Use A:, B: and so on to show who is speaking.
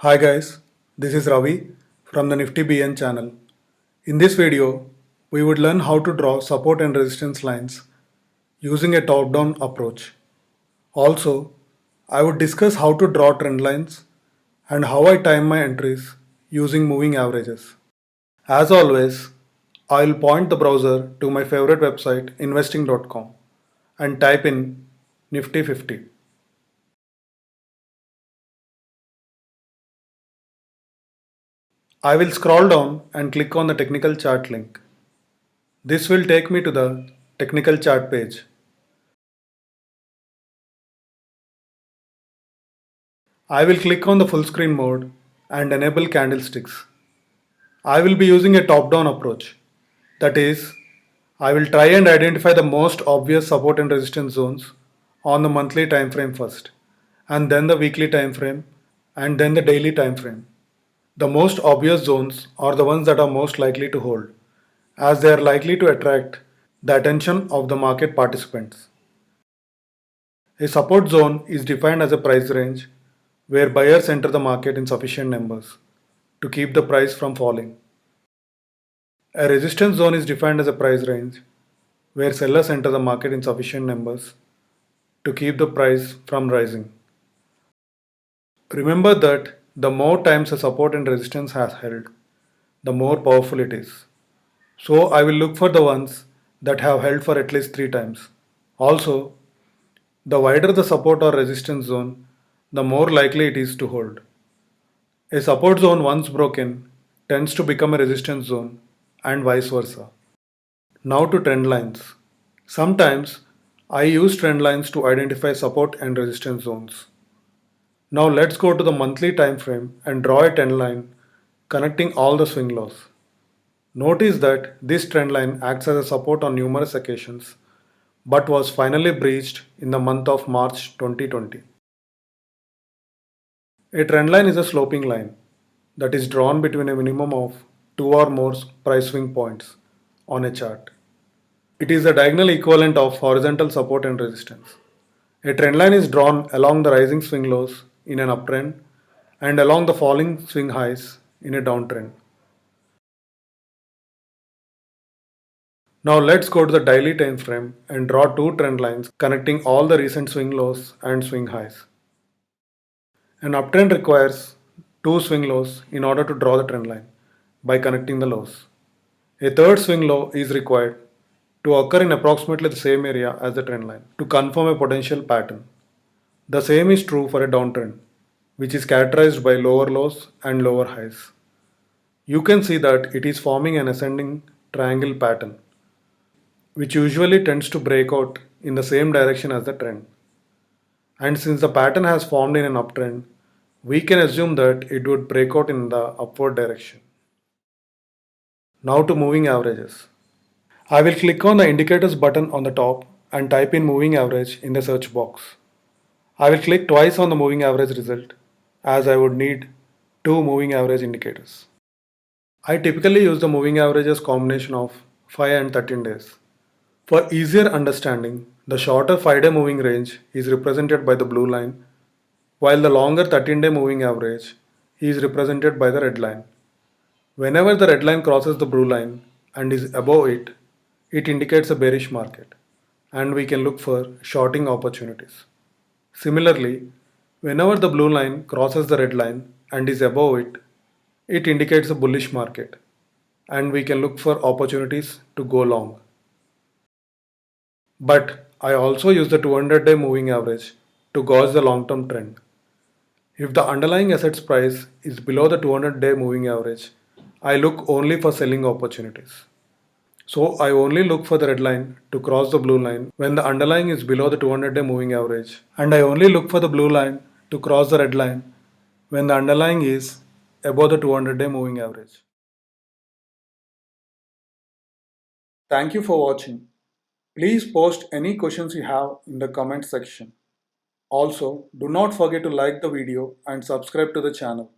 A: Hi guys, this is Ravi from the Nifty BN channel. In this video, we would learn how to draw support and resistance lines using a top-down approach. Also, I would discuss how to draw trend lines and how I time my entries using moving averages. As always, I will point the browser to my favorite website investing.com and type in Nifty 50. I will scroll down and click on the technical chart link. This will take me to the technical chart page. I will click on the full screen mode and enable candlesticks. I will be using a top-down approach. That is, I will try and identify the most obvious support and resistance zones on the monthly time frame first, and then the weekly time frame, and then the daily time frame. The most obvious zones are the ones that are most likely to hold, as they are likely to attract the attention of the market participants. A support zone is defined as a price range where buyers enter the market in sufficient numbers to keep the price from falling. A resistance zone is defined as a price range where sellers enter the market in sufficient numbers to keep the price from rising. Remember that the more times a support and resistance has held, the more powerful it is. So I will look for the ones that have held for at least 3 times. Also, the wider the support or resistance zone, the more likely it is to hold. A support zone once broken tends to become a resistance zone and vice versa. Now to trend lines. Sometimes I use trend lines to identify support and resistance zones. Now let's go to the monthly time frame and draw a trend line connecting all the swing lows. Notice that this trend line acts as a support on numerous occasions but was finally breached in the month of March 2020. A trend line is a sloping line that is drawn between a minimum of two or more price swing points on a chart. It is the diagonal equivalent of horizontal support and resistance. A trend line is drawn along the rising swing lows in an uptrend and along the falling swing highs in a downtrend. Now let's go to the daily time frame and draw two trend lines connecting all the recent swing lows and swing highs. An uptrend requires two swing lows in order to draw the trend line by connecting the lows. A third swing low is required to occur in approximately the same area as the trend line to confirm a potential pattern. The same is true for a downtrend, which is characterized by lower lows and lower highs. You can see that it is forming an ascending triangle pattern, which usually tends to break out in the same direction as the trend. And since the pattern has formed in an uptrend, we can assume that it would break out in the upward direction. Now to moving averages. I will click on the indicators button on the top and type in moving average in the search box. I will click twice on the moving average result as I would need two moving average indicators. I typically use the moving averages combination of 5 and 13 days. For easier understanding, the shorter 5-day moving range is represented by the blue line, while the longer 13-day moving average is represented by the red line. Whenever the red line crosses the blue line and is above it, it indicates a bearish market, and we can look for shorting opportunities. Similarly, whenever the blue line crosses the red line and is above it, it indicates a bullish market, and we can look for opportunities to go long. But I also use the 200-day moving average to gauge the long-term trend. If the underlying asset's price is below the 200-day moving average, I look only for selling opportunities. So I only look for the red line to cross the blue line when the underlying is below the 200-day moving average, and I only look for the blue line to cross the red line when the underlying is above the 200-day moving average. Thank you for watching. Please post any questions you have in the comment section. Also, do not forget to like the video and subscribe to the channel.